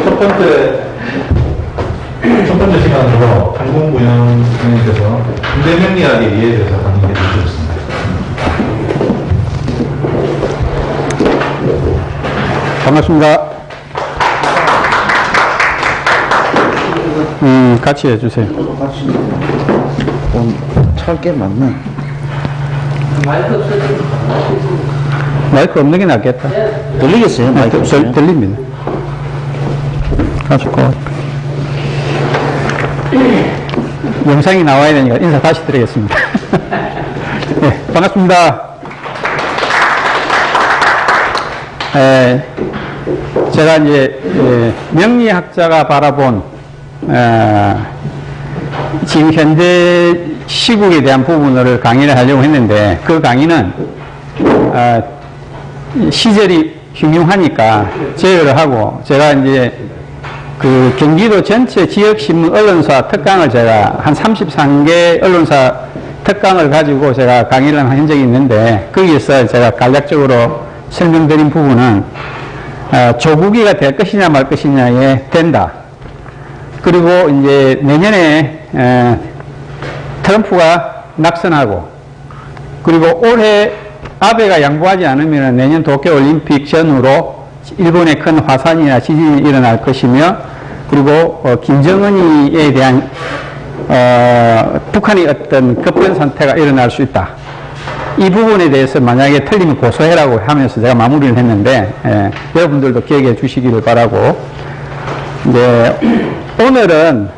첫 번째 시간으로 항공무용에 대해서 군대 명리학에 대해서 강의해 주셨습니다. 반갑습니다. 같이 해주세요. 같이. 찰게 맞네. 마이크 없는 게 낫겠다. 들리겠어요? 마이크 없어요? 들립니다. 가지고. 영상이 나와야 되니까 인사 다시 드리겠습니다. 네, 반갑습니다. 제가 이제 명리학자가 바라본 지금 현재 시국에 대한 부분을 강의를 하려고 했는데, 그 강의는 시절이 흉흉하니까 제외를 하고, 제가 이제 그 경기도 전체 지역신문 언론사 특강을 제가 한 33개 언론사 특강을 가지고 제가 강의를 한 적이 있는데, 거기에서 제가 간략적으로 설명드린 부분은 조국이가 될 것이냐 말 것이냐에 된다. 그리고 이제 내년에 트럼프가 낙선하고, 그리고 올해 아베가 양보하지 않으면 내년 도쿄올림픽 전후로 일본의 큰 화산이나 지진이 일어날 것이며, 그리고 김정은이에 대한 북한의 어떤 급변 상태가 일어날 수 있다. 이 부분에 대해서 만약에 틀리면 고소해라고 하면서 제가 마무리를 했는데, 여러분들도 기억해 주시기를 바라고. 네, 오늘은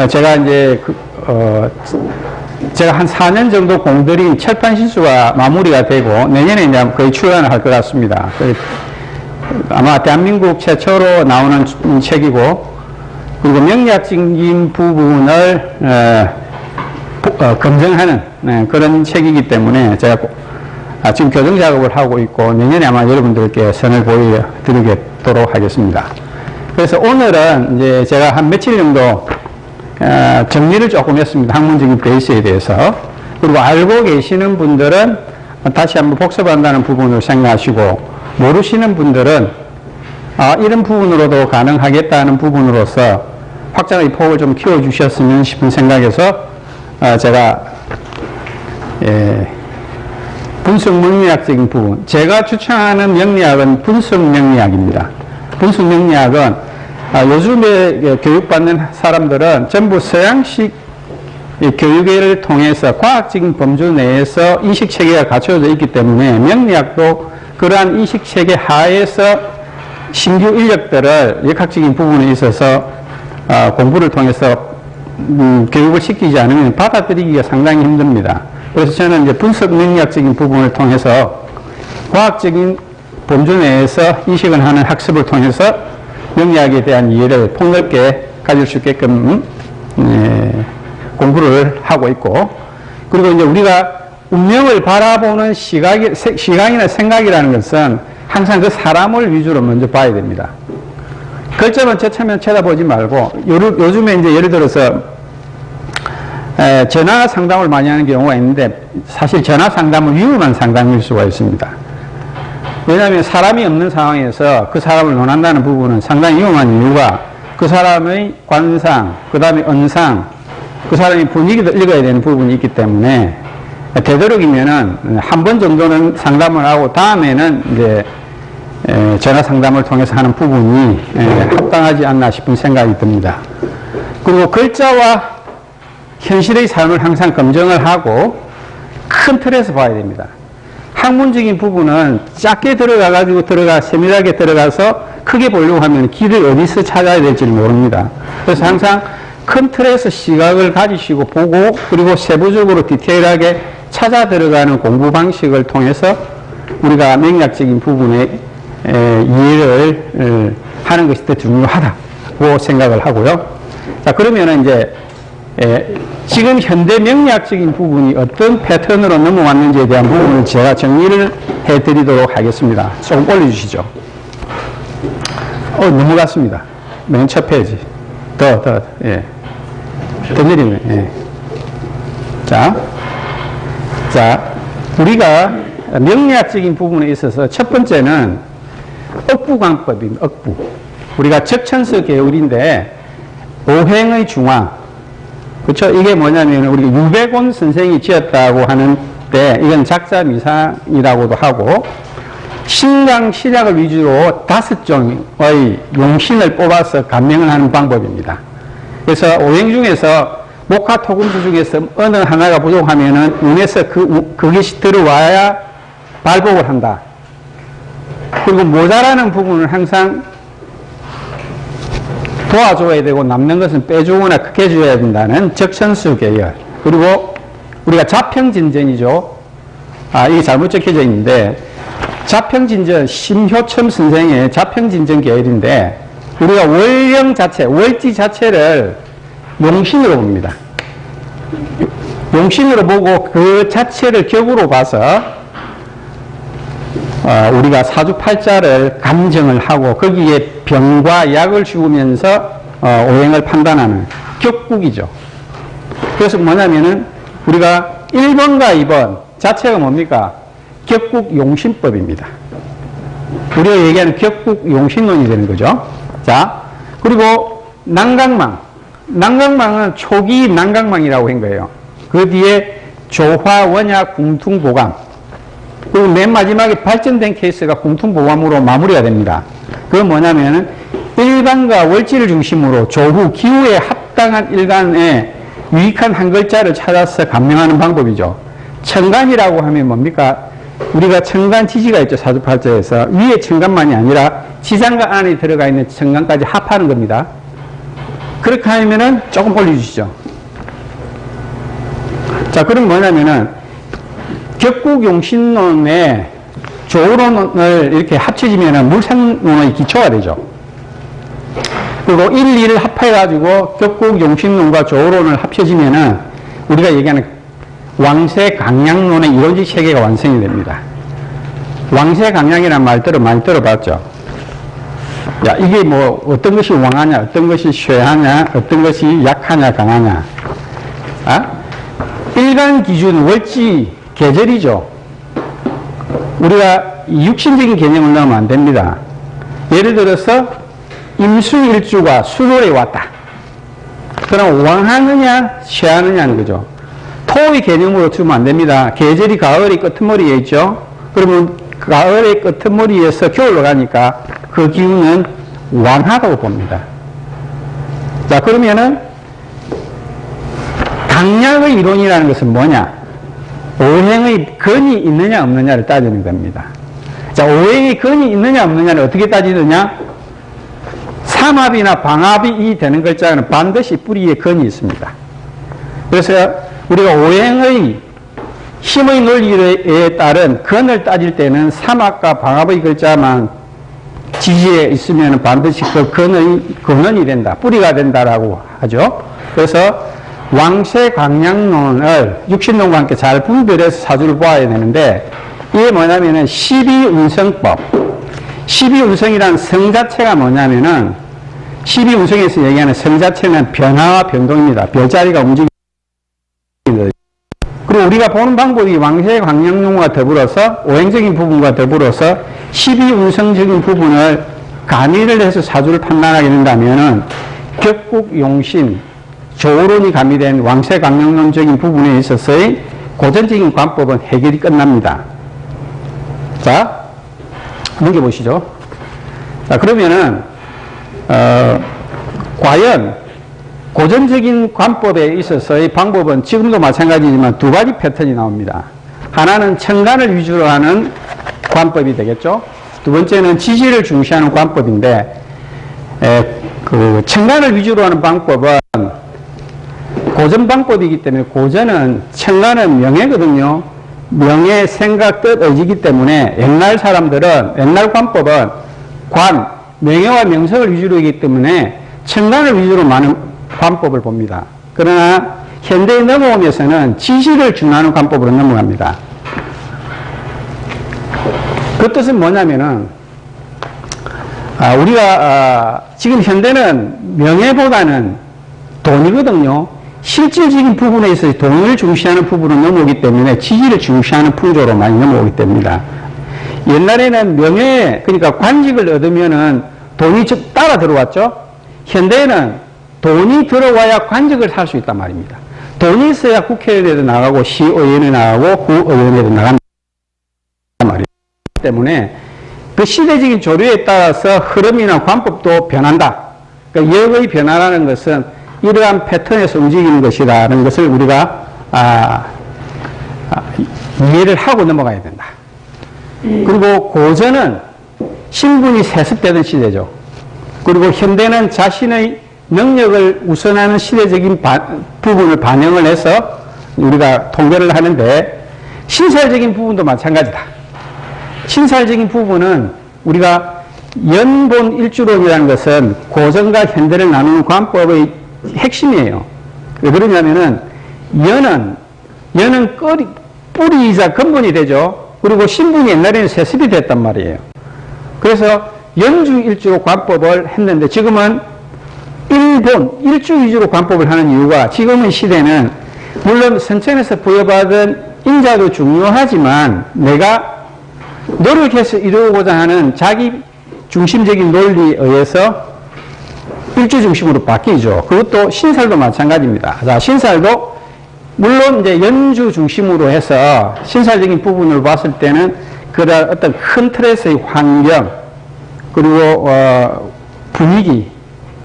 제가 이제 제가 한 4년 정도 공들인 철판 실수가 마무리가 되고 내년에 이제 거의 출간을 할 것 같습니다. 아마 대한민국 최초로 나오는 책이고, 그리고 명리학적인 부분을 검증하는 그런 책이기 때문에 제가 지금 교정 작업을 하고 있고, 내년에 아마 여러분들께 선을 보여드리도록 하겠습니다. 그래서 오늘은 이제 제가 한 며칠 정도 정리를 조금 했습니다. 학문적인 베이스에 대해서. 그리고 알고 계시는 분들은 다시 한번 복습한다는 부분을 생각하시고, 모르시는 분들은 이런 부분으로도 가능하겠다는 부분으로서 확장의 폭을 좀 키워주셨으면 싶은 생각에서 제가 분석 명리학적인 부분, 제가 추천하는 명리학은 분석 명리학입니다. 분석 명리학은 요즘에 교육받는 사람들은 전부 서양식 교육을 통해서 과학적인 범주 내에서 인식체계가 갖춰져 있기 때문에, 명리학도 그러한 인식체계 하에서 신규 인력들을 역학적인 부분에 있어서 공부를 통해서 교육을 시키지 않으면 받아들이기가 상당히 힘듭니다. 그래서 저는 이제 분석 명리학적인 부분을 통해서 과학적인 범주 내에서 인식을 하는 학습을 통해서 명리학에 대한 이해를 폭넓게 가질 수 있게끔 공부를 하고 있고, 그리고 이제 우리가 운명을 바라보는 시각이나 생각이라는 것은 항상 그 사람을 위주로 먼저 봐야 됩니다. 글자만 처참히 쳐다보지 말고, 요즘에 이제 예를 들어서 전화 상담을 많이 하는 경우가 있는데, 사실 전화 상담은 위험한 상담일 수가 있습니다. 왜냐하면 사람이 없는 상황에서 그 사람을 논한다는 부분은 상당히 위험한 이유가, 그 사람의 관상, 그 다음에 언상, 그 사람의 분위기도 읽어야 되는 부분이 있기 때문에, 되도록이면은 한 번 정도는 상담을 하고 다음에는 이제 전화 상담을 통해서 하는 부분이 합당하지 않나 싶은 생각이 듭니다. 그리고 글자와 현실의 삶을 항상 검증을 하고 큰 틀에서 봐야 됩니다. 학문적인 부분은 작게 세밀하게 들어가서 크게 보려고 하면 길을 어디서 찾아야 될지 모릅니다. 그래서 항상 큰 틀에서 시각을 가지시고 보고, 그리고 세부적으로 디테일하게 찾아 들어가는 공부 방식을 통해서 우리가 명리학적인 부분에 이해를 하는 것이 더 중요하다고 생각을 하고요. 자, 그러면은 이제 지금 현대 명리학적인 부분이 어떤 패턴으로 넘어왔는지에 대한 부분을 제가 정리를 해드리도록 하겠습니다. 조금 올려주시죠. 넘어갔습니다. 맨 첫 페이지. 더 내리면, 예. 자, 우리가 명리학적인 부분에 있어서 첫 번째는 억부관법입니다. 억부. 우리가 적천서 계율인데 오행의 중화. 그렇죠? 이게 뭐냐면 우리 유백원 선생이 지었다고 하는데 이건 작자 미상이라고도 하고 신강 시작을 위주로 5종의 용신을 뽑아서 감명을 하는 방법입니다. 그래서 오행 중에서 목화 토금수 중에서 어느 하나가 부족하면은 운에서 그것이 들어와야 발복을 한다. 그리고 모자라는 부분을 항상 도와줘야 되고 남는 것은 빼주거나 크게 줘야 된다는 적천수 계열. 그리고 우리가 자평진전이죠. 이게 잘못 적혀져 있는데 자평진전 심효첨 선생의 자평진전 계열인데 우리가 월령 자체, 월지 자체를 용신으로 봅니다. 용신으로 보고 그 자체를 격으로 봐서 우리가 사주팔자를 감정을 하고 거기에 병과 약을 주면서 오행을 판단하는 격국이죠. 그래서 뭐냐면은 우리가 1번과 2번 자체가 뭡니까? 격국 용신법입니다. 우리가 얘기하는 격국 용신론이 되는 거죠. 자, 그리고 난강망. 난강망은 초기 난강망이라고 한 거예요. 그 뒤에 조화, 원약, 궁퉁보감. 그리고 맨 마지막에 발전된 케이스가 궁퉁보감으로 마무리가 됩니다. 그건 뭐냐면은 일간과 월지를 중심으로 조후, 기후에 합당한 일간에 유익한 한 글자를 찾아서 감명하는 방법이죠. 천간이라고 하면 뭡니까? 우리가 천간 지지가 있죠. 사주팔자에서. 위에 천간만이 아니라 지장간 안에 들어가 있는 천간까지 합하는 겁니다. 그렇게 하면은 조금 올려주시죠. 자, 그럼 뭐냐면은 격국용신론의 조론을 이렇게 합쳐지면은 물상론의 기초가 되죠. 그리고 1, 2를 합해가지고 격국용신론과 조론을 합쳐지면은 우리가 얘기하는 왕세강량론의 이론적 체계가 완성이 됩니다. 왕세강량이라는 말 많이 들어봤죠. 야, 이게 뭐 어떤 것이 왕하냐, 어떤 것이 쇠하냐, 어떤 것이 약하냐, 강하냐. 일간 기준 월지 계절이죠. 우리가 육신적인 개념을 넣으면 안 됩니다. 예를 들어서 임수일주가 수월에 왔다. 그럼 왕하느냐, 쇠하느냐는 거죠. 토의 개념으로 두면 안 됩니다. 계절이 가을이 끄트머리에 있죠. 그러면 가을의 끄트머리에서 겨울로 가니까 그 기운은 왕하다고 봅니다. 자, 그러면은 강약의 이론이라는 것은 뭐냐? 오행의 근이 있느냐 없느냐를 따지는 겁니다. 자, 오행의 근이 있느냐 없느냐를 어떻게 따지느냐? 삼합이나 방합이 되는 글자는 반드시 뿌리에 근이 있습니다. 그래서 우리가 오행의 힘의 논리에 따른 근을 따질 때는 삼합과 방합의 글자만 지지에 있으면 반드시 그 근원이 된다, 뿌리가 된다라고 하죠. 그래서 왕세강량론을 육신론과 함께 잘 분별해서 사주를 보아야 되는데 이게 뭐냐면은 12운성법. 12운성이라는 성 자체가 뭐냐면은 12운성에서 얘기하는 성 자체는 변화와 변동입니다. 별자리가 움직이는. 그리고 우리가 보는 방법이 왕세강량론과 더불어서 오행적인 부분과 더불어서 12운성적인 부분을 가미를 해서 사주를 판단하게 된다면은 격국 용신 조론이 가미된 왕세강량론적인 부분에 있어서의 고전적인 관법은 해결이 끝납니다. 자, 넘겨보시죠. 자, 그러면은, 과연 고전적인 관법에 있어서의 방법은 지금도 마찬가지지만 두 가지 패턴이 나옵니다. 하나는 천간을 위주로 하는 관법이 되겠죠. 두 번째는 지지를 중시하는 관법인데, 그 천간을 위주로 하는 방법은 고전 방법이기 때문에 고전은 천간은 명예거든요. 명예, 생각, 뜻, 의지이기 때문에 옛날 사람들은 옛날 관법은 관, 명예와 명성을 위주로 하기 때문에 천간을 위주로 많은 관법을 봅니다. 그러나 현대에 넘어오면서는 지지를 준하는 관법으로 넘어갑니다. 그 뜻은 뭐냐면은 우리가 지금 현대는 명예보다는 돈이거든요. 실질적인 부분에 있어서 돈을 중시하는 부분으로 넘어오기 때문에 지지를 중시하는 풍조로 많이 넘어오기 때문입니다. 옛날에는 명예, 그러니까 관직을 얻으면은 돈이 따라 들어왔죠. 현대에는 돈이 들어와야 관직을 살 수 있단 말입니다. 돈이 있어야 국회에도 나가고 시의원에 나가고 구의원에도 나간단 말이에요. 때문에 그 시대적인 조류에 따라서 흐름이나 관법도 변한다. 그러니까 역의 변화라는 것은 이러한 패턴에서 움직이는 것이라는 것을 우리가 이해를 하고 넘어가야 된다. 그리고 고전은 신분이 세습되던 시대죠. 그리고 현대는 자신의 능력을 우선하는 시대적인 부분을 반영을 해서 우리가 통계를 하는데 신살적인 부분도 마찬가지다. 신살적인 부분은 우리가 연본 일주론이라는 것은 고전과 현대를 나누는 관법의 핵심이에요. 왜 그러냐면은 연은 뿌리이자 근본이 되죠. 그리고 신분이 옛날에는 세습이 됐단 말이에요. 그래서 연주일주로 관법을 했는데 지금은 일주 위주로 관법을 하는 이유가 지금의 시대는 물론 선천에서 부여받은 인자도 중요하지만 내가 노력해서 이루고자 하는 자기 중심적인 논리에 의해서 일주 중심으로 바뀌죠. 그것도 신살도 마찬가지입니다. 자, 신살도 물론 이제 연주 중심으로 해서 신살적인 부분을 봤을 때는 그런 어떤 큰 틀에서의 환경, 그리고 분위기,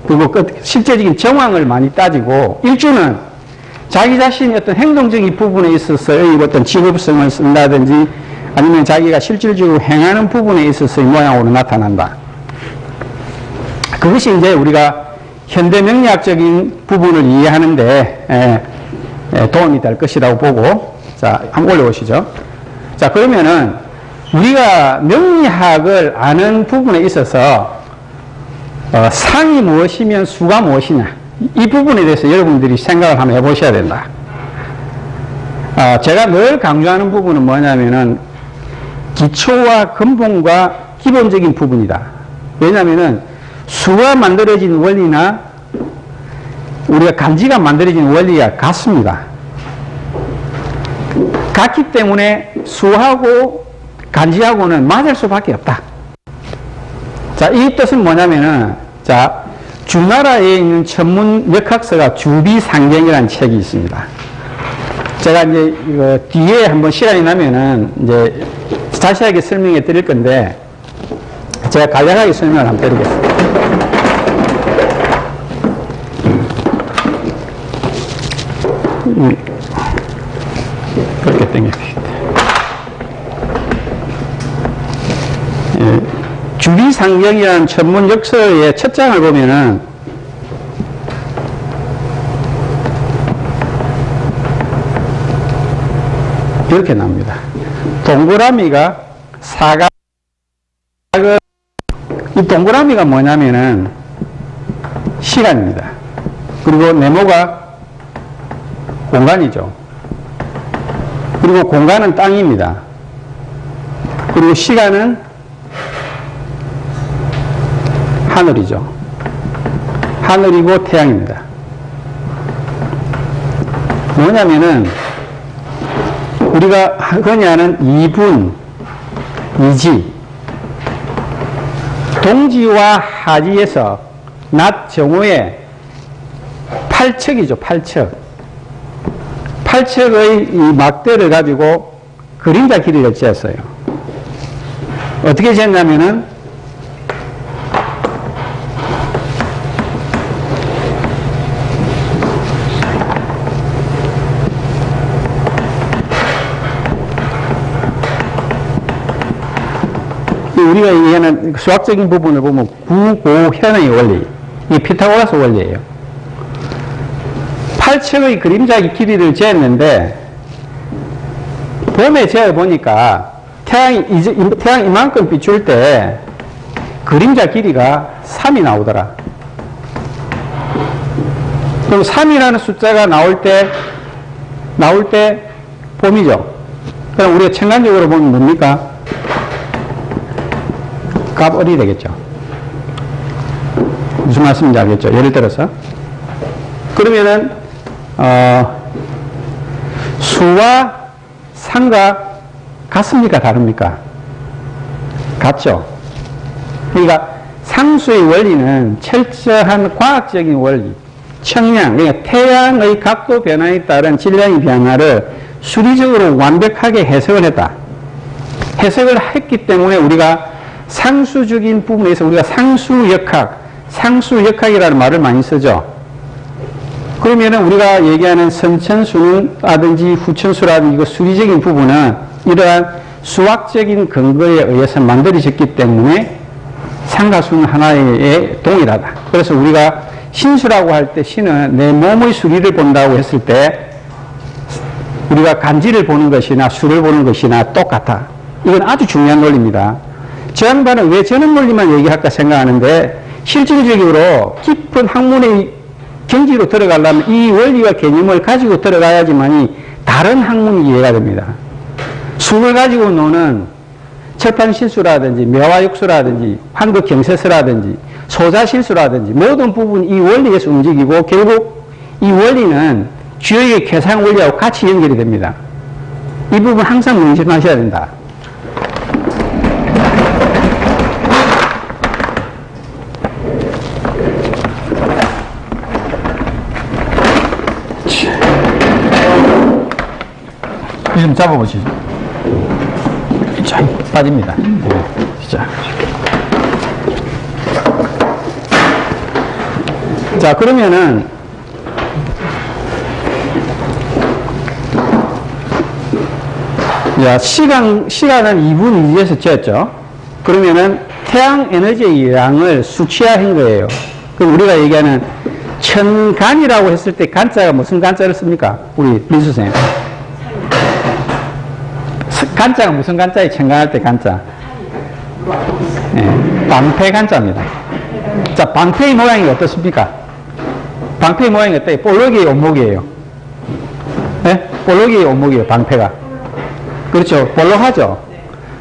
그리고 실제적인 정황을 많이 따지고, 일주는 자기 자신의 어떤 행동적인 부분에 있어서의 어떤 직업성을 쓴다든지 아니면 자기가 실질적으로 행하는 부분에 있어서의 모양으로 나타난다. 그것이 이제 우리가 현대 명리학적인 부분을 이해하는데 도움이 될 것이라고 보고, 자, 한번 올려보시죠. 자, 그러면은 우리가 명리학을 아는 부분에 있어서 상이 무엇이면 수가 무엇이냐, 이 부분에 대해서 여러분들이 생각을 한번 해보셔야 된다. 제가 늘 강조하는 부분은 뭐냐면은 기초와 근본과 기본적인 부분이다. 왜냐하면은 수가 만들어진 원리나 우리가 간지가 만들어진 원리가 같습니다. 같기 때문에 수하고 간지하고는 맞을 수밖에 없다. 자, 이 뜻은 뭐냐면은, 자, 주나라에 있는 전문 역학서가 주비상경이라는 책이 있습니다. 제가 이제 이거 뒤에 한번 시간이 나면은 이제 자세하게 설명해 드릴 건데, 제가 간략하게 설명을 한번 드리겠습니다. 그렇게 당겨주시다. 주비상경이라는 전문 역서의 첫 장을 보면은 이렇게 나옵니다. 동그라미가 사각, 이 동그라미가 뭐냐면은 시간입니다. 그리고 네모가 공간이죠. 그리고 공간은 땅입니다. 그리고 시간은 하늘이죠. 하늘이고 태양입니다. 뭐냐면은 우리가 흔히 아는 이분, 이지, 동지와 하지에서 낮 정오에 팔척이죠. 팔척의 이 막대를 가지고 그림자 길이를 쟀어요. 어떻게 쟀냐면은 우리가 이해하는 수학적인 부분을 보면 구고현의 원리, 이 피타고라스 원리예요. 팔척의 그림자 길이를 재었는데 봄에 재어보니까 태양이 이만큼 비출 때 그림자 길이가 3이 나오더라. 그럼 3이라는 숫자가 나올 때 봄이죠. 그럼 우리가 천간적으로 보면 뭡니까? 갑을이 되겠죠. 무슨 말씀인지 알겠죠? 예를 들어서 그러면은 수와 상과 같습니까? 다릅니까? 같죠. 그러니까 상수의 원리는 철저한 과학적인 원리, 청량, 그러니까 태양의 각도 변화에 따른 질량의 변화를 수리적으로 완벽하게 해석을 했다. 해석을 했기 때문에 우리가 상수적인 부분에서 우리가 상수역학이라는 말을 많이 쓰죠. 그러면은 우리가 얘기하는 선천수라든지 후천수라든지 이거 수리적인 부분은 이러한 수학적인 근거에 의해서 만들어졌기 때문에 상가수는 하나에 동일하다. 그래서 우리가 신수라고 할 때 신은 내 몸의 수리를 본다고 했을 때 우리가 간지를 보는 것이나 수를 보는 것이나 똑같아. 이건 아주 중요한 논리입니다. 저 양반은 왜 저런 논리만 얘기할까 생각하는데 실질적으로 깊은 학문의 경지로 들어가려면 이 원리와 개념을 가지고 들어가야지만이 다른 학문이 이해가 됩니다. 수를 가지고 노는 철판실수라든지 매화육수라든지 환극경세서라든지 소자실수라든지 모든 부분이 이 원리에서 움직이고 결국 이 원리는 주역의 계산 원리하고 같이 연결이 됩니다. 이 부분 항상 명심하셔야 된다. 좀 잡아보시죠. 자, 빠집니다. 자. 자, 그러면은, 자, 시간은 2분 2에서 쬐었죠. 그러면은 태양 에너지의 양을 수치화한 거예요. 그럼 우리가 얘기하는 천간이라고 했을 때 간자가 무슨 간자를 씁니까? 우리 민수생님. 간자가 무슨 간자에 천간할 때 간자? 네, 방패 간자입니다. 자, 방패의 모양이 어떻습니까? 방패의 모양이 어때요? 볼록이에요, 온목이에요? 네? 볼록이에요, 온목이에요, 방패가? 그렇죠. 볼록하죠?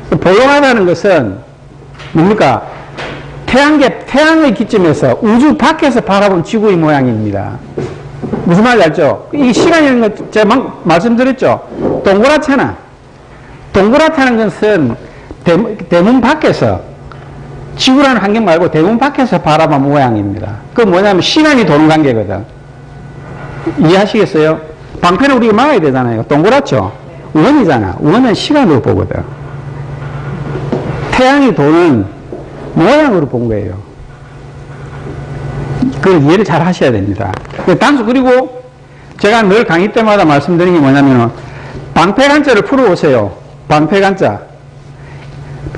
볼록하다는 것은 뭡니까? 태양의 기점에서 우주 밖에서 바라본 지구의 모양입니다. 무슨 말인지 알죠? 이 시간이라는 것 제가 말씀드렸죠? 동그랗다는 것은 대문 밖에서 지구라는 환경 말고 대문 밖에서 바라본 모양입니다. 그 뭐냐면 시간이 도는 관계거든. 이해하시겠어요? 방패는 우리가 막아야 되잖아요. 동그랗죠? 원이잖아. 원은 시간으로 보거든. 태양이 도는 모양으로 본 거예요. 그걸 이해를 잘 하셔야 됩니다. 그리고 제가 늘 강의 때마다 말씀드리는 게 뭐냐면 방패간자를 풀어보세요. 방패간자.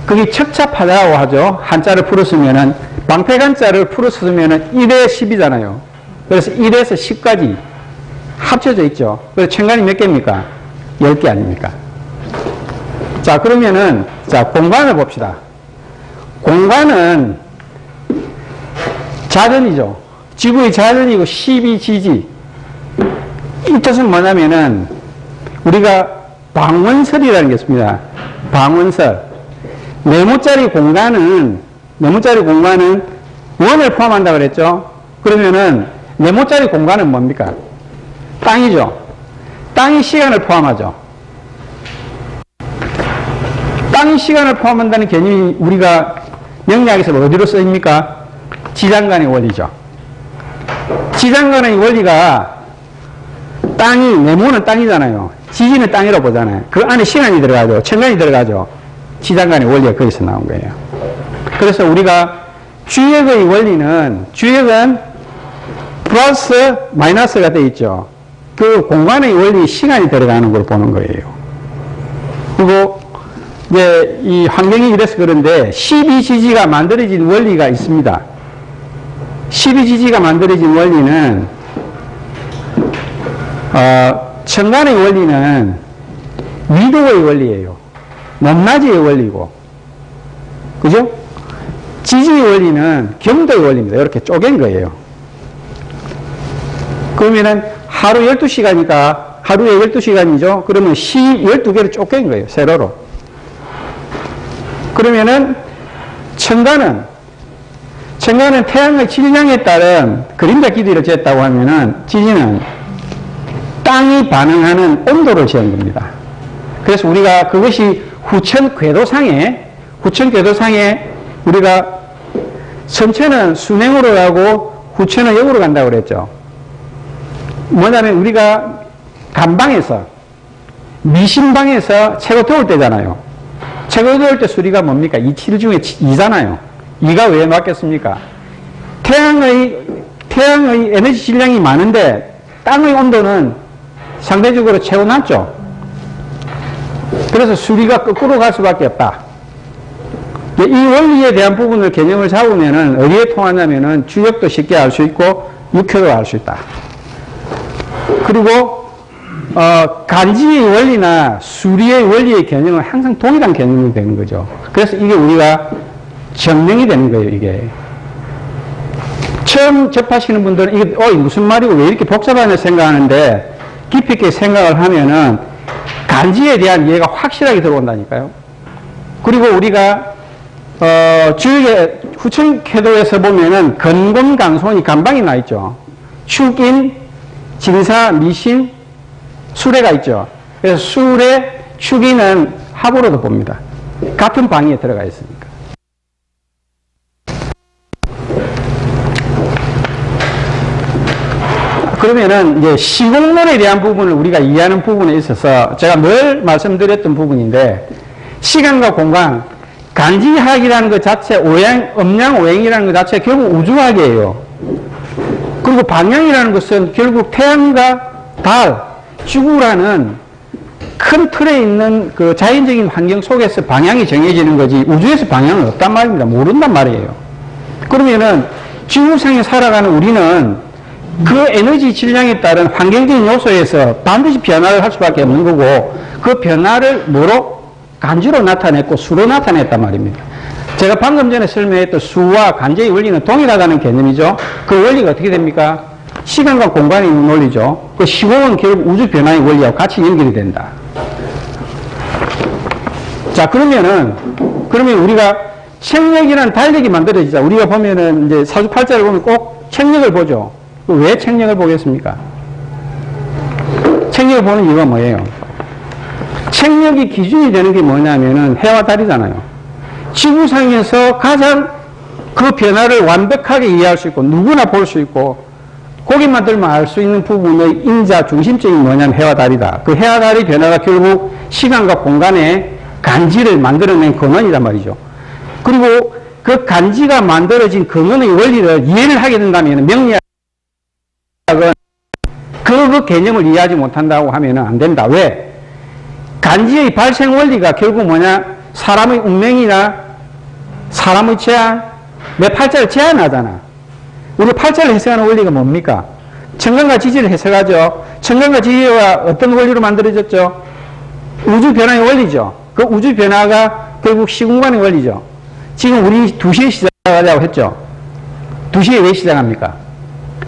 그게 척차파다라고 하죠. 한자를 풀었으면은 방패간자를 풀었으면은 1에 10이잖아요. 그래서 1에서 10까지 합쳐져 있죠. 그래서 천간이 몇 개입니까? 10개 아닙니까? 자, 그러면은 자, 공간을 봅시다. 공간은 자전이죠. 지구의 자전이고 12지지. 이 뜻은 뭐냐면은 우리가 방원설이라는 게 있습니다. 방원설. 네모짜리 공간은 원을 포함한다고 그랬죠? 그러면은 네모짜리 공간은 뭡니까? 땅이죠. 땅이 시간을 포함하죠. 땅이 시간을 포함한다는 개념이 우리가 명리학에서 어디로 쓰입니까? 지장간의 원리죠. 지장간의 원리가 네모는 땅이잖아요. 지지는 땅이라고 보잖아요. 그 안에 시간이 들어가죠. 천간이 들어가죠. 지장간의 원리가 거기서 나온 거예요. 그래서 우리가 주역의 원리는, 주역은 플러스 마이너스가 되어 있죠. 그 공간의 원리, 시간이 들어가는 걸 보는 거예요. 그리고 이제 이 환경이 이래서 그런데 12지지가 만들어진 원리가 있습니다. 12지지가 만들어진 원리는 천간의 원리는 위도의 원리예요. 높낮이의 원리고, 그죠? 지지의 원리는 경도의 원리입니다. 이렇게 쪼갠 거예요. 그러면은 하루 12시간이니까 하루에 12시간이죠. 그러면 12개를 쪼갠 거예요. 세로로. 그러면은 천간은 태양의 질량에 따른 그림자 기둥을 쟀다고 하면은 지지는 땅이 반응하는 온도를 재는 겁니다. 그래서 우리가 그것이 후천 궤도상에 후천 궤도상에 우리가 선체는 순행으로 가고 후천은 역으로 간다고 그랬죠. 뭐냐면 우리가 간방에서 미신방에서 최고 더울 때잖아요. 최고 더울 때 수리가 뭡니까? 27 중에 2잖아요. 2가 왜 맞겠습니까? 태양의 에너지 질량이 많은데 땅의 온도는 상대적으로 최고 낮죠. 그래서 수리가 거꾸로 갈 수밖에 없다. 이 원리에 대한 부분을 개념을 잡으면은 어디에 통하냐면은 주역도 쉽게 알 수 있고 육효도 알 수 있다. 그리고 간지의 원리나 수리의 원리의 개념은 항상 동일한 개념이 되는 거죠. 그래서 이게 우리가 정명이 되는 거예요, 이게. 처음 접하시는 분들은 이게 무슨 말이고 왜 이렇게 복잡하냐 생각하는데 깊이 있게 생각을 하면은 간지에 대한 이해가 확실하게 들어온다니까요. 그리고 우리가 주역의 후천궤도에서 보면은 건곤강손이 간방이 나 있죠. 축인, 진사, 미신, 수레가 있죠. 그래서 수레, 축인은 합으로도 봅니다. 같은 방에 들어가 있으니까. 그러면은 이제 시공론에 대한 부분을 우리가 이해하는 부분에 있어서 제가 늘 말씀드렸던 부분인데 시간과 공간, 간지학이라는 것 자체, 음양 오행이라는 것 자체가 결국 우주학이에요. 그리고 방향이라는 것은 결국 태양과 달, 지구라는 큰 틀에 있는 그 자연적인 환경 속에서 방향이 정해지는 거지 우주에서 방향은 없단 말입니다. 모른단 말이에요. 그러면은 지구상에 살아가는 우리는 그 에너지 질량에 따른 환경적인 요소에서 반드시 변화를 할 수밖에 없는 거고 그 변화를 뭐로? 간지로 나타냈고 수로 나타냈단 말입니다. 제가 방금 전에 설명했던 수와 간지의 원리는 동일하다는 개념이죠. 그 원리가 어떻게 됩니까? 시간과 공간에 있는 원리죠. 그 시공은 결국 우주 변화의 원리하고 같이 연결이 된다. 자, 그러면 우리가 책력이라는 달력이 만들어지자. 우리가 보면은 이제 사주팔자를 보면 꼭 책력을 보죠. 왜 책력을 보겠습니까? 책력을 보는 이유가 뭐예요? 책력이 기준이 되는 게 뭐냐면은 해와 달이잖아요. 지구상에서 가장 그 변화를 완벽하게 이해할 수 있고 누구나 볼 수 있고 거기만 들면 알 수 있는 부분의 인자 중심적인 뭐냐면 해와 달이다. 그 해와 달의 변화가 결국 시간과 공간의 간지를 만들어낸 근원이란 말이죠. 그리고 그 간지가 만들어진 근원의 원리를 이해를 하게 된다면 명리학은 그 개념을 이해하지 못한다고 하면 안 된다. 왜? 간지의 발생 원리가 결국 뭐냐? 사람의 운명이나 사람의 제한, 내 팔자를 제한하잖아. 우리 팔자를 해석하는 원리가 뭡니까? 천간과 지지를 해석하죠. 천간과 지지가 어떤 원리로 만들어졌죠? 우주 변화의 원리죠. 그 우주 변화가 결국 시공간의 원리죠. 지금 우리 2시에 시작하자고 했죠. 2시에 왜 시작합니까?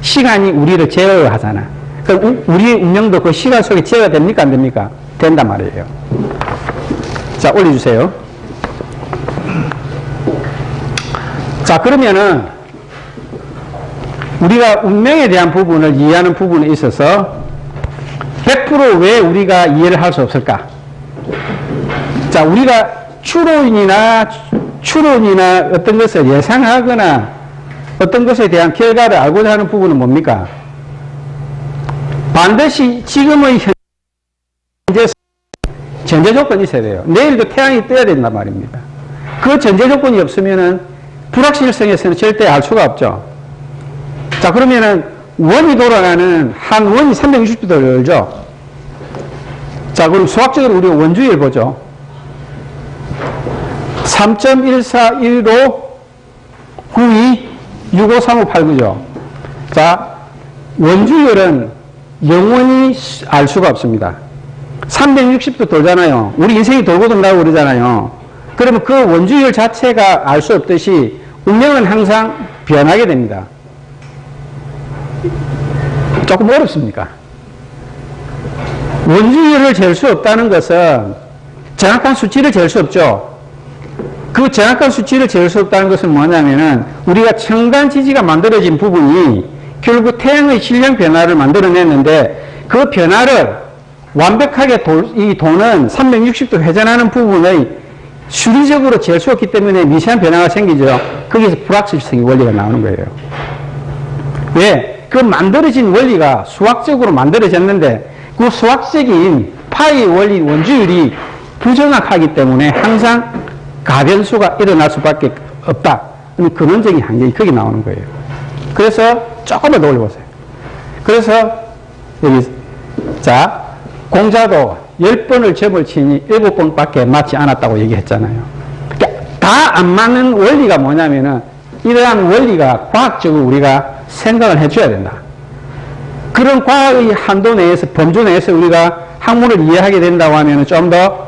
시간이 우리를 제어하잖아. 그럼 우리의 운명도 그 시간 속에 제어가 됩니까? 안 됩니까? 된단 말이에요. 자, 올려주세요. 자, 그러면은 우리가 운명에 대한 부분을 이해하는 부분에 있어서 100% 왜 우리가 이해를 할 수 없을까? 자, 우리가 추론이나 어떤 것을 예상하거나 어떤 것에 대한 결과를 알고자 하는 부분은 뭡니까? 반드시 지금의 현재 전제 조건이 있어야 돼요. 내일도 태양이 떠야 된단 말입니다. 그 전제 조건이 없으면은 불확실성에서는 절대 알 수가 없죠. 자, 그러면은 원이 돌아가는 한 원이 360도 돌죠. 자, 그럼 수학적으로 우리가 원주율 보죠. 3.1415 92 6535 89죠. 자, 원주율은 영원히 알 수가 없습니다. 360도 돌잖아요. 우리 인생이 돌고 돈다고 그러잖아요. 그러면 그 원주율 자체가 알 수 없듯이 운명은 항상 변하게 됩니다. 조금 어렵습니까? 원주율을 잴 수 없다는 것은 정확한 수치를 잴 수 없죠. 그 정확한 수치를 잴 수 없다는 것은 뭐냐면은 우리가 천간 지지가 만들어진 부분이 결국 태양의 질량 변화를 만들어냈는데 그 변화를 완벽하게 이 도는 360도 회전하는 부분의 수리적으로 잴 수 없기 때문에 미세한 변화가 생기죠. 거기서 불확실성의 원리가 나오는 거예요. 왜? 그 만들어진 원리가 수학적으로 만들어졌는데 그 수학적인 파의 원리, 원주율이 부정확하기 때문에 항상 가변수가 일어날 수밖에 없다. 근원적인 한계가 거기 나오는 거예요. 그래서 조금만 더 올려보세요. 그래서 여기 자 공자도 10번을 점을 치니 7번밖에 맞지 않았다고 얘기했잖아요. 그러니까 다 안 맞는 원리가 뭐냐면은 이러한 원리가 과학적으로 우리가 생각을 해줘야 된다. 그런 과학의 한도 내에서, 범주 내에서 우리가 학문을 이해하게 된다고 하면 좀 더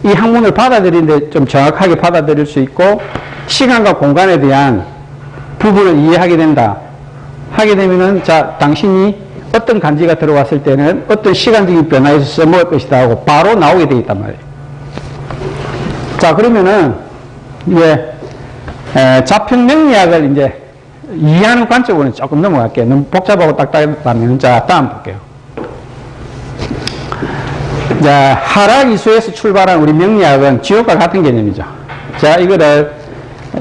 이 학문을 받아들이는데 좀 정확하게 받아들일 수 있고 시간과 공간에 대한 부분을 이해하게 된다. 하게 되면은 자, 당신이 어떤 간지가 들어왔을 때는 어떤 시간적인 변화에서 써먹을 것이다 하고 바로 나오게 되어 있단 말이에요. 자, 그러면은 이제 자평 명리학을 이제 이해하는 관점으로 조금 넘어갈게요. 너무 복잡하고 딱딱하면 자, 다음 볼게요. 자, 하락이수에서 출발한 우리 명리학은 지옥과 같은 개념이죠. 자, 이거를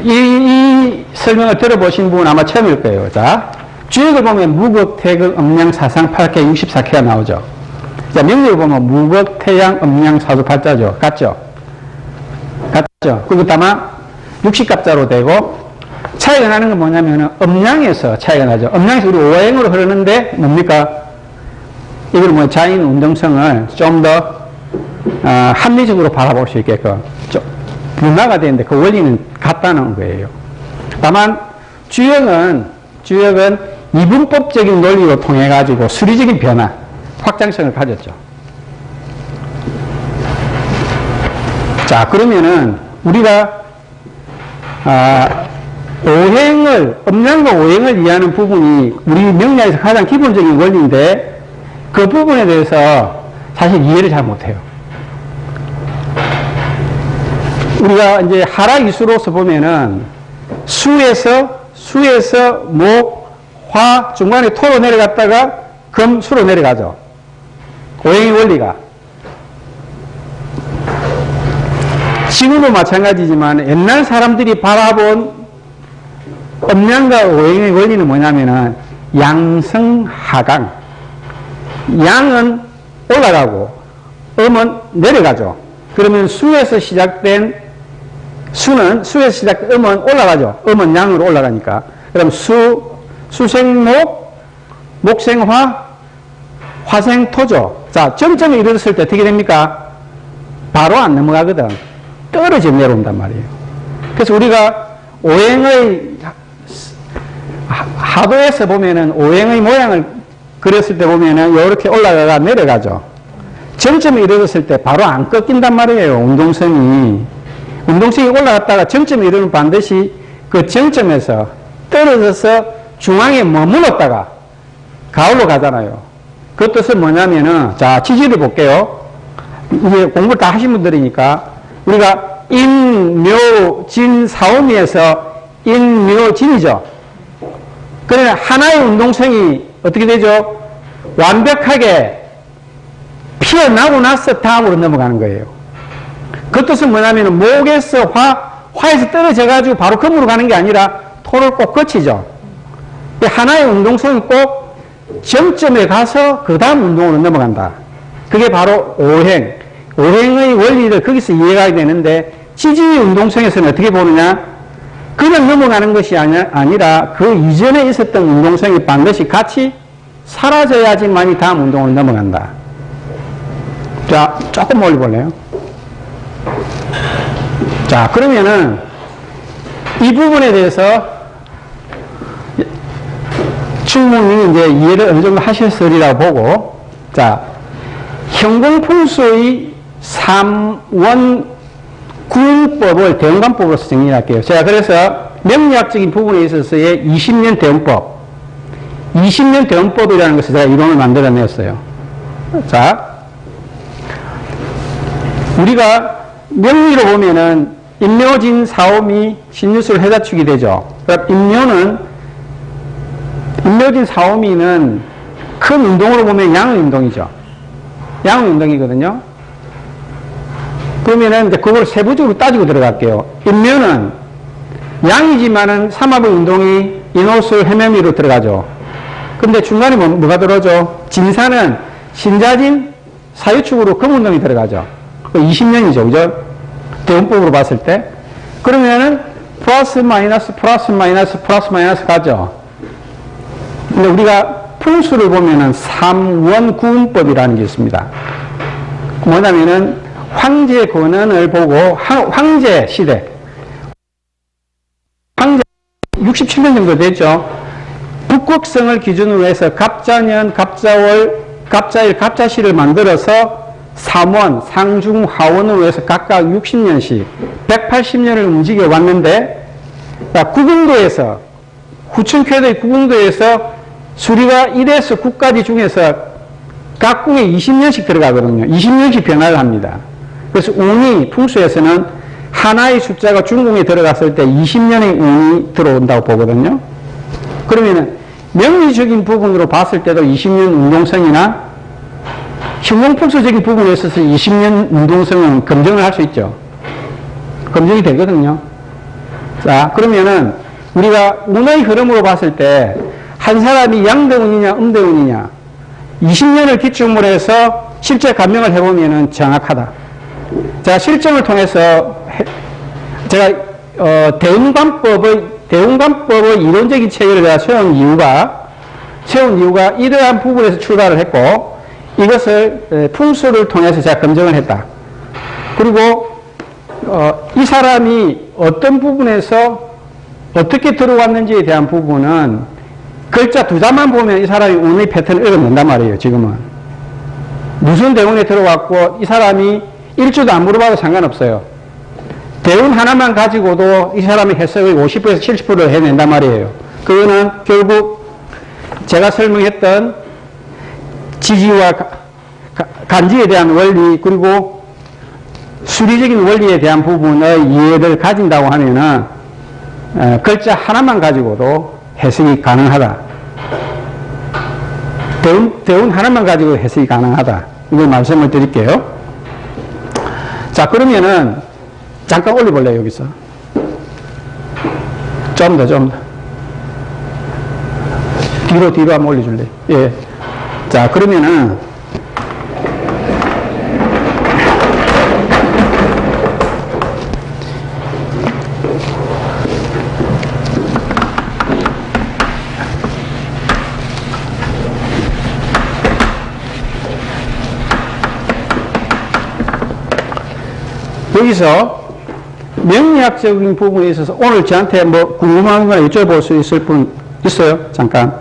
이 설명을 들어보신 분은 아마 처음일 거예요. 자, 주역을 보면 무극, 태극, 음양, 사상, 8개, 64개가 나오죠. 자, 명리를 보면 무극, 태양, 음양, 사주, 팔자죠. 같죠? 같죠? 그리고 다만 60갑자로 되고 차이가 나는 건 뭐냐면은 음양에서 차이가 나죠. 음양에서 우리 오행으로 흐르는데 뭡니까? 이걸 뭐 자인 운동성을 좀 더 합리적으로 바라볼 수 있게끔 좀 분화가 되는데 그 원리는 같다는 거예요. 다만 주역은 이분법적인 논리로 통해 가지고 수리적인 변화, 확장성을 가졌죠. 자, 그러면은 우리가 음양과 오행을 이해하는 부분이 우리 명리학에서 가장 기본적인 원리인데 그 부분에 대해서 사실 이해를 잘 못해요. 우리가 이제 하락이수로서 보면은 수에서 목, 화, 중간에 토로 내려갔다가 금, 수로 내려가죠. 오행의 원리가. 지금도 마찬가지지만 옛날 사람들이 바라본 음양과 오행의 원리는 뭐냐면은 양성하강. 양은 올라가고 음은 내려가죠. 그러면 수에서 시작된 음은 올라가죠. 음은 양으로 올라가니까. 그럼 수생목, 목생화, 화생토죠. 자, 점점이 이루어졌을 때 어떻게 됩니까? 바로 안 넘어가거든. 떨어져 내려온단 말이에요. 그래서 우리가 오행의 하도에서 보면은 오행의 모양을 그렸을 때 보면은 이렇게 올라가가 내려가죠. 정점이 이루어졌을 때 바로 안 꺾인단 말이에요. 운동성이 올라갔다가 정점이 이루면 반드시 그 정점에서 떨어져서 중앙에 머물렀다가 가을로 가잖아요. 그 뜻은 뭐냐면은 자, 지지를 볼게요. 이게 공부 다 하신 분들이니까 우리가 인, 묘, 진, 사오미에서 인, 묘, 진이죠. 그러나 하나의 운동성이 어떻게 되죠? 완벽하게 피어나고 나서 다음으로 넘어가는 거예요. 그 뜻은 뭐냐면 목에서 화에서 떨어져 가지고 바로 금으로 가는 게 아니라 토를 꼭 거치죠. 하나의 운동성이 꼭 정점에 가서 그 다음 운동으로 넘어간다. 그게 바로 오행의 원리를 거기서 이해가 되는데 지지의 운동성에서는 어떻게 보느냐? 그냥 넘어가는 것이 아니라 그 이전에 있었던 운동성이 반드시 같이 사라져야지만이 다음 운동으로 넘어간다. 자, 조금 올려볼래요? 자, 그러면은 이 부분에 대해서 충분히 이제 이해를 어느 정도 하셨으리라고 보고, 자, 현공풍수의 3원 구법을 대원관법으로서 정리할게요. 제가 그래서 명리학적인 부분에 있어서의 20년 대원법, 20년 대원법이라는 것을 제가 이론을 만들어냈어요. 자, 우리가 명리로 보면은 인묘진, 사오미, 신유술, 해자축이 되죠. 그럼 인묘진, 사오미는 큰 운동으로 보면 양의 운동이죠. 양의 운동이거든요. 그러면은 이제 그걸 세부적으로 따지고 들어갈게요. 인면은 양이지만은 삼합의 운동이 인호술 해면위로 들어가죠. 근데 중간에 뭐가 들어오죠? 진사는 신자진 사유축으로 금운동이 들어가죠. 20년이죠. 그죠? 대운법으로 봤을 때. 그러면은 플러스 마이너스 가죠. 근데 우리가 풍수를 보면은 삼원구운법이라는 게 있습니다. 뭐냐면은 황제 권원을 보고 황제 시대, 황제 67년 정도 됐죠. 북극성을 기준으로 해서 갑자년, 갑자월, 갑자일, 갑자시를 만들어서 삼원, 상중, 하원으로 해서 각각 60년씩 180년을 움직여 왔는데, 구궁도에서, 후춘쾌도의 구궁도에서 수리가 1에서 9까지 중에서 각 궁에 20년씩 들어가거든요. 20년씩 변화를 합니다. 그래서 운이 풍수에서는 하나의 숫자가 중궁에 들어갔을 때 20년의 운이 들어온다고 보거든요. 그러면은 명리적인 부분으로 봤을 때도 20년 운동성이나 신공풍수적인 부분에 있어서 20년 운동성은 검증을 할 수 있죠. 검증이 되거든요. 자, 그러면은 우리가 운의 흐름으로 봤을 때 한 사람이 양대운이냐 음대운이냐 20년을 기점으로 해서 실제 감명을 해보면은 정확하다. 자, 실증을 통해서 제가 대운관법의 이론적인 체계를 제가 세운 이유가 이러한 부분에서 출발을 했고, 이것을 풍수를 통해서 제가 검증을 했다. 그리고 이 사람이 어떤 부분에서 어떻게 들어왔는지에 대한 부분은 글자 두 자만 보면 이 사람이 운의 패턴을 읽어낸단 말이에요. 지금은 무슨 대운에 들어왔고, 이 사람이 일주도 안 물어봐도 상관없어요. 대운 하나만 가지고도 이 사람의 해석의 50%에서 70%를 해낸단 말이에요. 그거는 결국 제가 설명했던 지지와 간지에 대한 원리, 그리고 수리적인 원리에 대한 부분의 이해를 가진다고 하면은 글자 하나만 가지고도 해석이 가능하다. 대운 하나만 가지고 해석이 가능하다. 이걸 말씀을 드릴게요. 자, 그러면은 잠깐 올려볼래요, 여기서. 좀 더. 뒤로 한번 올려줄래요? 예. 자, 그러면은 여기서 명리학적인 부분에 있어서 오늘 저한테 뭐 궁금한 거나 여쭤볼 수 있을 분 있어요? 잠깐.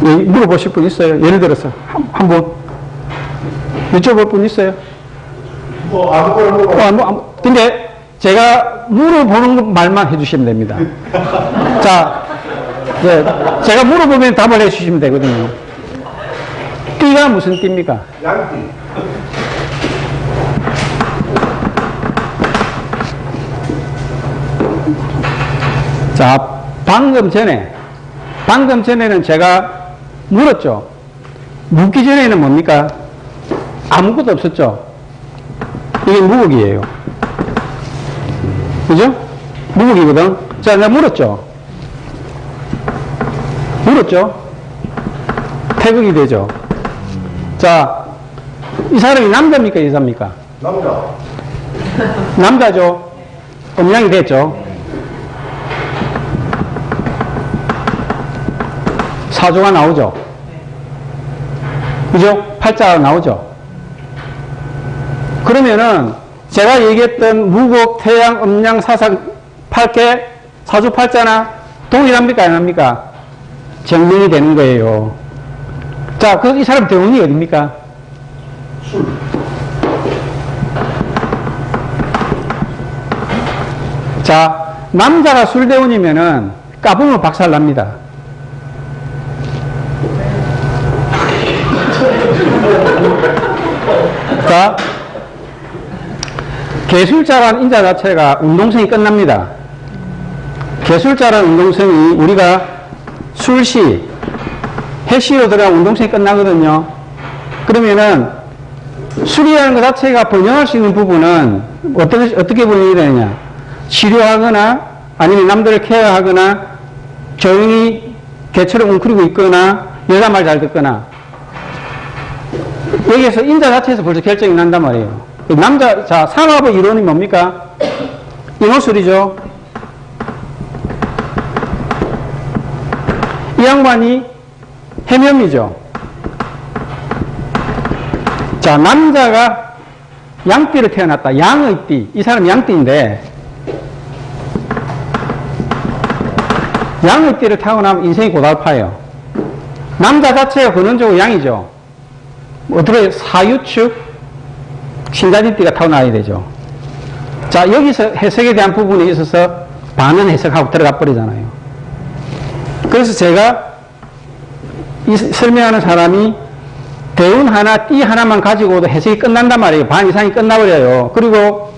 물어보실 분 있어요? 예를 들어서 한 분 여쭤볼 분 있어요? 근데 제가 물어보는 말만 해주시면 됩니다. 자, 네, 제가 물어보면 답을 해주시면 되거든요. 띠가 무슨 띠입니까? 양띠. 자, 방금 전에는 제가 물었죠. 묻기 전에는 뭡니까? 아무것도 없었죠. 이게 무극이에요. 그죠? 무극이거든. 자, 내가 물었죠. 태극이 되죠. 자, 이 사람이 남자입니까? 여자입니까? 남자죠. 음양이 됐죠. 사조가 나오죠. 그죠? 팔자가 나오죠. 그러면은 제가 얘기했던 무곡, 태양, 음양, 사상 8개 사조 팔자나 동일합니까? 안 합니까? 정명이 되는 거예요. 자, 이 사람 대운이 어딥니까? 술. 자, 남자가 술대운이면은 까보면 박살납니다. 자, 개술자라는 인자 자체가 운동성이 끝납니다. 개술자라는 운동성이 우리가 술시, 해시로 들어가면 운동성이 끝나거든요. 그러면은 술이라는 것 자체가 번영할 수 있는 부분은 어떻게 번영이 되느냐. 치료하거나 아니면 남들을 케어하거나 조용히 개처럼 웅크리고 있거나 여자 말 잘 듣거나 여기에서 인자 자체에서 벌써 결정이 난단 말이에요. 자, 상업의 이론이 뭡니까? 인호술이죠. 이 양반이 해면이죠. 자, 남자가 양띠를 태어났다. 양의 띠. 이 사람 양띠인데, 양의 띠를 타고나면 인생이 고달파요. 남자 자체가 근원적으로 양이죠. 어떻게 사유축, 신자진띠가 타고나야 되죠. 자, 여기서 해석에 대한 부분에 있어서 반은 해석하고 들어가 버리잖아요. 그래서 제가 이 설명하는 사람이 대운 하나, 띠 하나만 가지고도 해석이 끝난단 말이에요. 반 이상이 끝나버려요. 그리고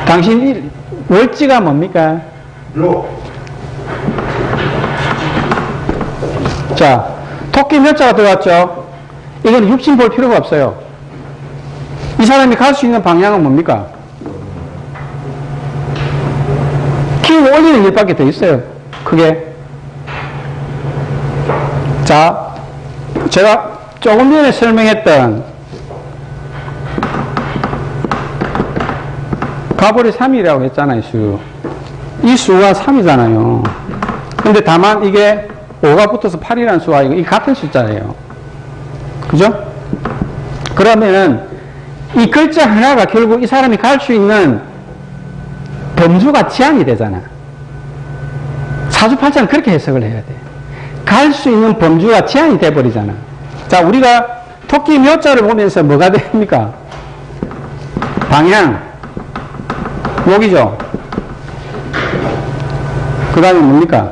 당신 월지가 뭡니까? 자, 토끼 몇 자가 들어왔죠? 이건 육신 볼 필요가 없어요. 이 사람이 갈 수 있는 방향은 뭡니까? 키우고 올리는 일밖에 더 있어요. 크게. 자, 제가 조금 전에 설명했던 가볼이 3이라고 했잖아요, 수. 이 수가 3이잖아요. 근데 다만 이게 5가 붙어서 8이라는 수와 이게 같은 숫자예요. 그죠? 그러면은 이 글자 하나가 결국 이 사람이 갈 수 있는 범주가 제한이 되잖아. 사주팔자는 그렇게 해석을 해야 돼. 갈 수 있는 범주가 제한이 돼버리잖아. 자, 우리가 토끼 묘자를 보면서 뭐가 됩니까? 방향, 목이죠. 그 다음에 뭡니까?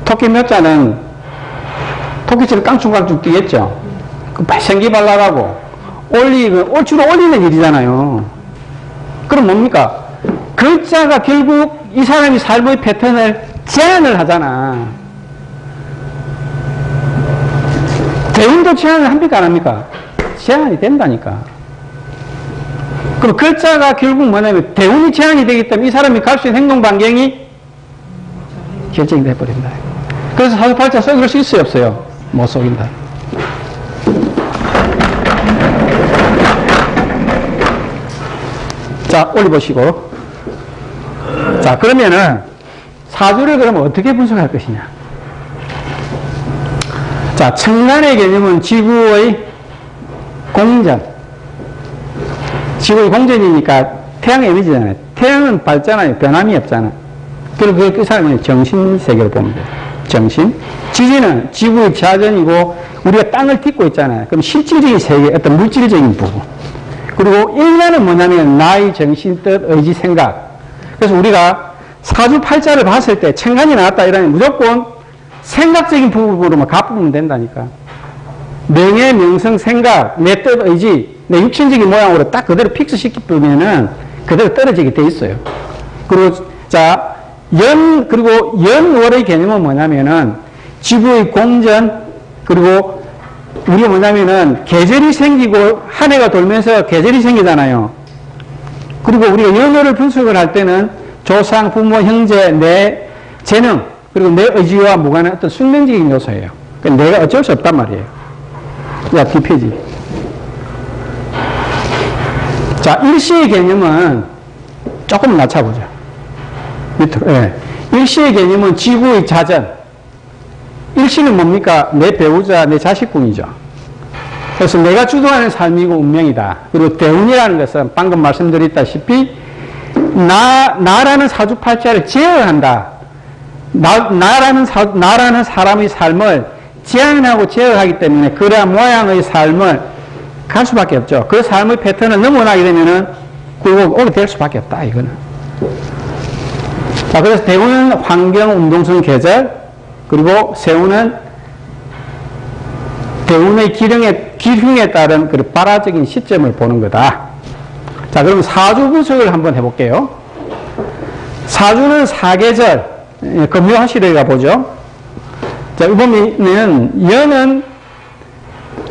토끼 묘자는 토끼처럼 깡충깡충 뛰겠죠. 그 생기 발랄하고 주로 올리는 일이잖아요. 그럼 뭡니까? 글자가 결국 이 사람이 삶의 패턴을 제한을 하잖아. 대운도 제한을 합니까? 안 합니까? 제한이 된다니까. 그럼 글자가 결국 뭐냐면 대운이 제한이 되기 때문에 이 사람이 갈 수 있는 행동 반경이 결정이 돼버린다. 그래서 사주팔자 속일 수 있어요, 없어요? 못 속인다. 자, 올려보시고. 자, 그러면은 사주를 그러면 어떻게 분석할 것이냐. 자, 천간의 개념은 지구의 공전. 지구의 공전이니까 태양의 에너지잖아요. 태양은 밝잖아요. 변함이 없잖아. 그리고 그 사람은 정신세계를 보면 돼요. 정신. 지지는 지구의 자전이고 우리가 땅을 딛고 있잖아요. 그럼 실질적인 세계, 어떤 물질적인 부분. 그리고 인간은 뭐냐면 나의 정신, 뜻, 의지, 생각. 그래서 우리가 사주팔자를 봤을 때 천간이 나왔다 이러면 무조건 생각적인 부분으로만 가쁘면 된다니까. 명예, 명성, 생각, 내 뜻, 의지, 내 육신적인 모양으로 딱 그대로 픽스 시키면은 그대로 떨어지게 돼 있어요. 그리고 자, 그리고 연월의 개념은 뭐냐면은 지구의 공전, 그리고 우리가 뭐냐면은 계절이 생기고 한 해가 돌면서 계절이 생기잖아요. 그리고 우리가 연월을 분석을 할 때는 조상, 부모, 형제, 내 재능, 그리고 내 의지와 무관한 어떤 숙명적인 요소예요. 그러니까 내가 어쩔 수 없단 말이에요. 자, 뒷페이지. 자, 일시의 개념은 조금 낮춰보자. 밑으로. 예. 일시의 개념은 지구의 자전. 일시는 뭡니까? 내 배우자, 내 자식궁이죠. 그래서 내가 주도하는 삶이고 운명이다. 그리고 대운이라는 것은 방금 말씀드렸다시피 나라는 사주팔자를 제어한다. 나라는 사람의 삶을 제한하고 제어하기 때문에 그러한 모양의 삶을 갈 수밖에 없죠. 그 삶의 패턴을 넘어나게 되면은 굴곡 오게 될 수밖에 없다, 이거는. 자, 그래서 대운은 환경, 운동성, 계절, 그리고 세운은 대운의 기흉에 따른 그 발화적인 시점을 보는 거다. 자, 그럼 사주 분석을 한번 해볼게요. 사주는 사계절, 금요하시를 가보죠. 자, 이번에는 연은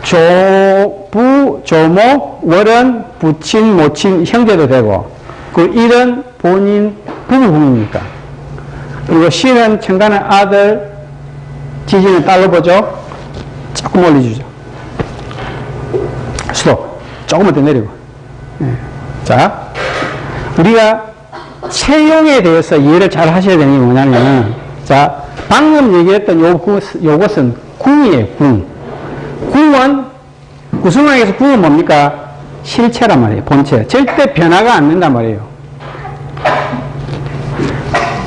조부, 조모, 월은 부친, 모친, 형제도 되고, 그 일은 본인, 부부궁입니까? 그리고 신은 천간은 아들, 지지는 딸로 보죠? 조금 올려주죠. 스톱. 조금만 더 내리고. 네. 자, 우리가 채용에 대해서 이해를 잘 하셔야 되는 게 뭐냐면, 자, 방금 얘기했던 요것은 궁이에요, 궁. 궁은, 구승왕에서 궁은 뭡니까? 실체란 말이에요, 본체. 절대 변화가 안 된단 말이에요.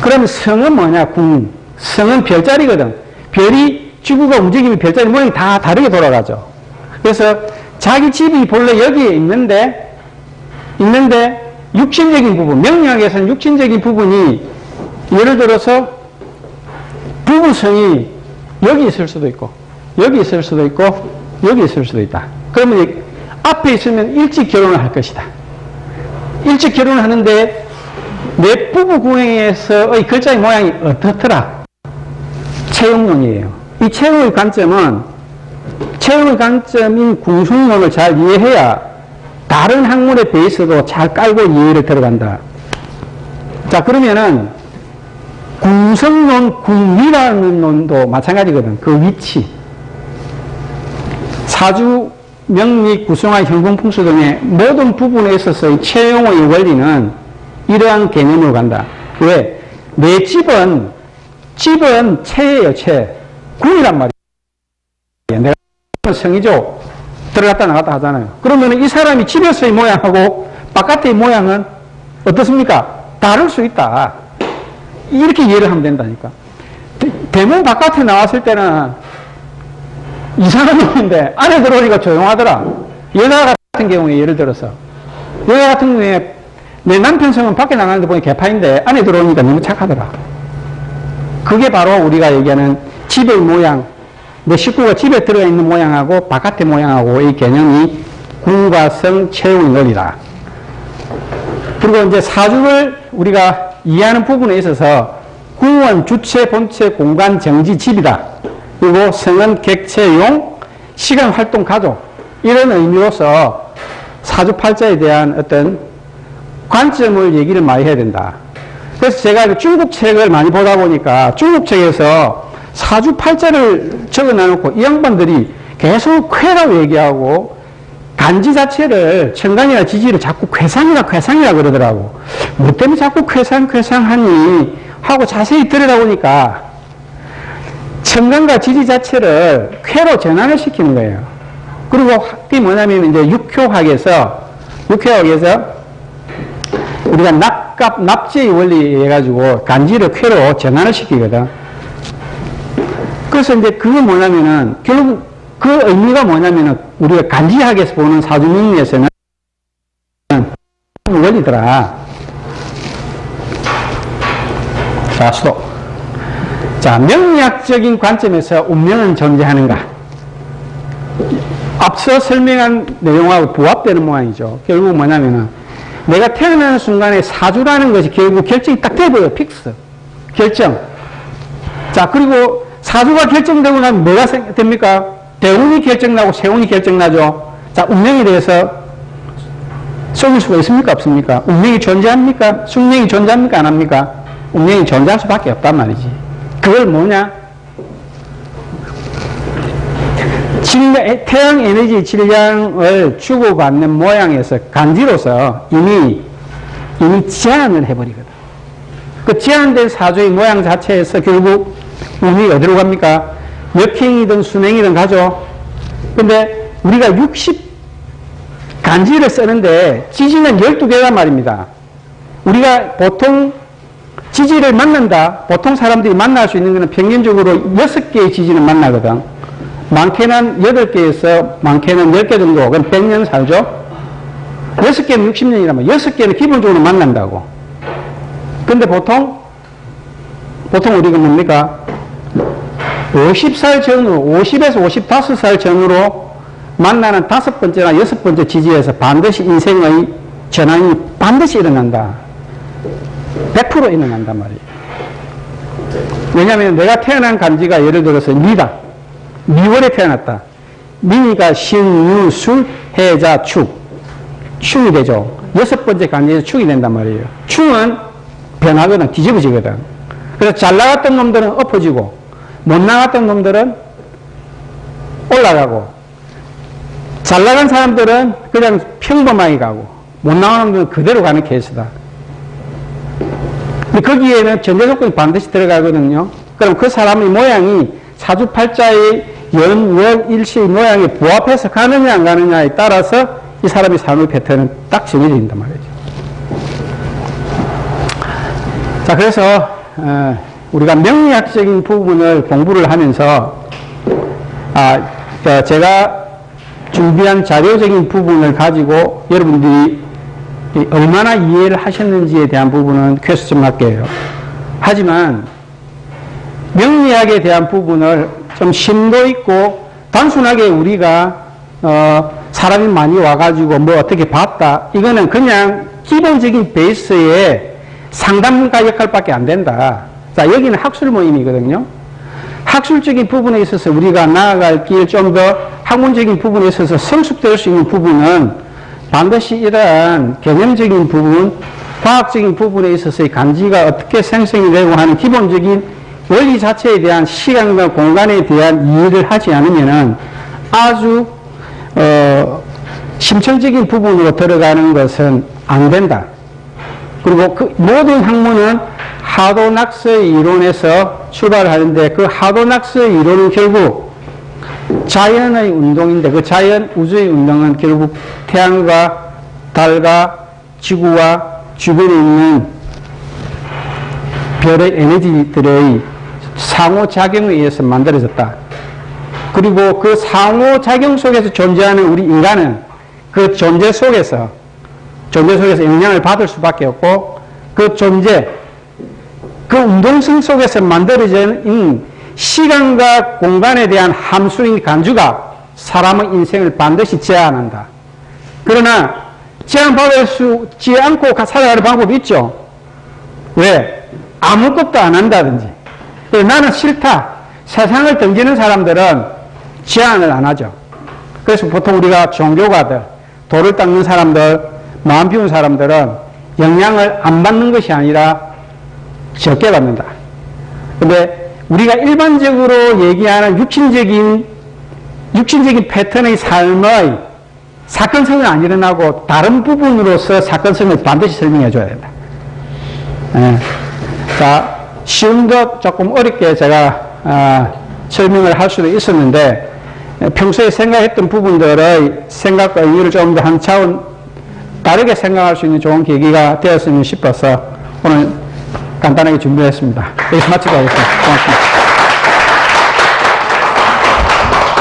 그럼 성은 뭐냐, 궁. 성은 별자리거든. 별이, 지구가 움직이면 별자리 모양이 다 다르게 돌아가죠. 그래서 자기 집이 본래 여기에 있는데, 육신적인 부분, 명리학에서는 육신적인 부분이 예를 들어서 부부성이 여기 있을 수도 있고, 여기 있을 수도 있고, 여기 있을 수도 있다. 그러면 앞에 있으면 일찍 결혼을 할 것이다. 일찍 결혼을 하는데 내 부부궁에서의 글자의 모양이 어떻더라? 채용론이에요. 이 채용의 관점인 궁숙론을 잘 이해해야 다른 학문의 베이스도 잘 깔고 이해를 들어간다. 자, 그러면은 궁성론, 궁리라는 논도 마찬가지거든. 그 위치. 사주, 명리, 구성화, 형공풍수 등의 모든 부분에 있어서의 채용의 원리는 이러한 개념으로 간다. 왜? 내 집은 체예요, 체. 궁이란 말이에요. 내가 성이죠. 들어갔다 나갔다 하잖아요. 그러면 이 사람이 집에서의 모양하고 바깥의 모양은 어떻습니까? 다를 수 있다. 이렇게 이해를 하면 된다니까. 대문 바깥에 나왔을 때는 이상한 놈인데 안에 들어오니까 조용하더라. 여자 같은 경우에 예를 들어서 여자 같은 경우에 내 남편 성은 밖에 나가는데 보니 개파인데 안에 들어오니까 너무 착하더라. 그게 바로 우리가 얘기하는 집의 모양, 내 식구가 집에 들어가 있는 모양하고 바깥의 모양하고 이 개념이 궁과 성, 채용의 논리다. 그리고 이제 사주를 우리가 이해하는 부분에 있어서 궁은 주체, 본체, 공간, 정지, 집이다. 그리고 성은 객체, 용, 시간, 활동, 가족. 이런 의미로서 사주팔자에 대한 어떤 관점을 얘기를 많이 해야 된다. 그래서 제가 중국 책을 많이 보다 보니까 중국 책에서 사주팔자를 적어 놔놓고 이 양반들이 계속 쾌라고 얘기하고 간지 자체를 천간이나 지지를 자꾸 쾌상이라 그러더라고. 뭐 때문에 자꾸 쾌상하니 하고 자세히 들여다보니까 천간과 지지 자체를 쾌로 전환을 시키는 거예요. 그리고 그게 뭐냐면 이제 육효학에서 우리가 납지의 원리 해가지고 간지를 쾌로 전환을 시키거든. 그래서 이제 그게 뭐냐면은 결국 그 의미가 뭐냐면은 우리가 간지학에서 보는 사주명리에서는 원리더라. 자, 수도. 자, 명리학적인 관점에서 운명은 존재하는가? 앞서 설명한 내용하고 부합되는 모양이죠. 결국 뭐냐면은 내가 태어나는 순간에 사주라는 것이 결국 결정이 딱 돼버려요. 픽스. 결정. 자, 그리고 사주가 결정되고 나면 뭐가 됩니까? 대운이 결정나고 세운이 결정나죠. 자, 운명에 대해서 속일 수가 있습니까? 없습니까? 운명이 존재합니까? 숙명이 존재합니까? 안 합니까? 운명이 존재할 수밖에 없단 말이지. 그걸 뭐냐? 태양 에너지 질량을 주고받는 모양에서 간지로서 이미 제한을 해버리거든. 그 제한된 사주의 모양 자체에서 결국 운이 어디로 갑니까? 역행이든 순행이든 가죠. 근데 우리가 간지를 쓰는데 지지는 12개란 말입니다. 우리가 보통 지지를 만난다. 보통 사람들이 만날 수 있는 것은 평균적으로 6개의 지지는 만나거든. 많게는 8개에서 많게는 10개 정도. 그럼 100년 살죠? 6개는 60년이라면 6개는 기본적으로 만난다고. 근데 보통 우리가 뭡니까? 50살 전후, 50에서 55살 전후로 만나는 5번째나 6번째 지지에서 반드시 인생의 전환이 반드시 일어난다. 100% 일어난단 말이에요. 왜냐하면 내가 태어난 간지가 예를 들어서 미다. 미월에 태어났다. 민이가 신, 유, 술, 해자, 축. 축이 되죠. 6번째 간제에서 축이 된단 말이에요. 축은 변하거든, 뒤집어지거든. 그래서 잘 나갔던 놈들은 엎어지고, 못 나갔던 놈들은 올라가고, 잘 나간 사람들은 그냥 평범하게 가고, 못 나가는 놈들은 그대로 가는 케이스다. 근데 거기에는 전제 조건이 반드시 들어가거든요. 그럼 그 사람의 모양이 사주팔자의 연, 월, 일시의 모양에 부합해서 가느냐 안 가느냐에 따라서 이 사람의 삶의 패턴은 딱 정해진단 말이죠. 자, 그래서 우리가 명리학적인 부분을 공부를 하면서 제가 준비한 자료적인 부분을 가지고 여러분들이 얼마나 이해를 하셨는지에 대한 부분은 퀘스천 마크예요. 하지만 명리학에 대한 부분을 좀 심도 있고 단순하게 우리가 사람이 많이 와가지고 뭐 어떻게 봤다, 이거는 그냥 기본적인 베이스의 상담가 역할밖에 안 된다. 자, 여기는 학술 모임이거든요. 학술적인 부분에 있어서 우리가 나아갈 길, 좀 더 학문적인 부분에 있어서 성숙될 수 있는 부분은 반드시 이러한 개념적인 부분, 과학적인 부분에 있어서의 간지가 어떻게 생성이 되고 하는 기본적인 원리 자체에 대한 시간과 공간에 대한 이해를 하지 않으면은 아주 심층적인 부분으로 들어가는 것은 안 된다. 그리고 그 모든 학문은 하도낙스의 이론에서 출발하는데 그 하도낙스의 이론은 결국 자연의 운동인데 그 자연 우주의 운동은 결국 태양과 달과 지구와 주변에 있는 별의 에너지들의 상호작용에 의해서 만들어졌다. 그리고 그 상호작용 속에서 존재하는 우리 인간은 그 존재 속에서 영향을 받을 수밖에 없고 그 존재, 그 운동성 속에서 만들어진 시간과 공간에 대한 함수인 간주가 사람의 인생을 반드시 제한한다. 그러나 제한받을 수 있지 않고 살아가는 방법이 있죠. 왜? 아무것도 안 한다든지. 나는 싫다. 세상을 던지는 사람들은 제한을 안 하죠. 그래서 보통 우리가 종교가들, 돌을 닦는 사람들, 마음 비운 사람들은 영향을 안 받는 것이 아니라 적게 받는다. 근데 우리가 일반적으로 얘기하는 육신적인 패턴의 삶의 사건성은 안 일어나고 다른 부분으로서 사건성을 반드시 설명해 줘야 된다. 자, 쉬운 것 조금 어렵게 제가 설명을 할 수도 있었는데 평소에 생각했던 부분들의 생각과 의미를 좀 더 한 차원 다르게 생각할 수 있는 좋은 계기가 되었으면 싶어서 오늘 간단하게 준비했습니다. 여기서 마치도록 하겠습니다. 고맙습니다.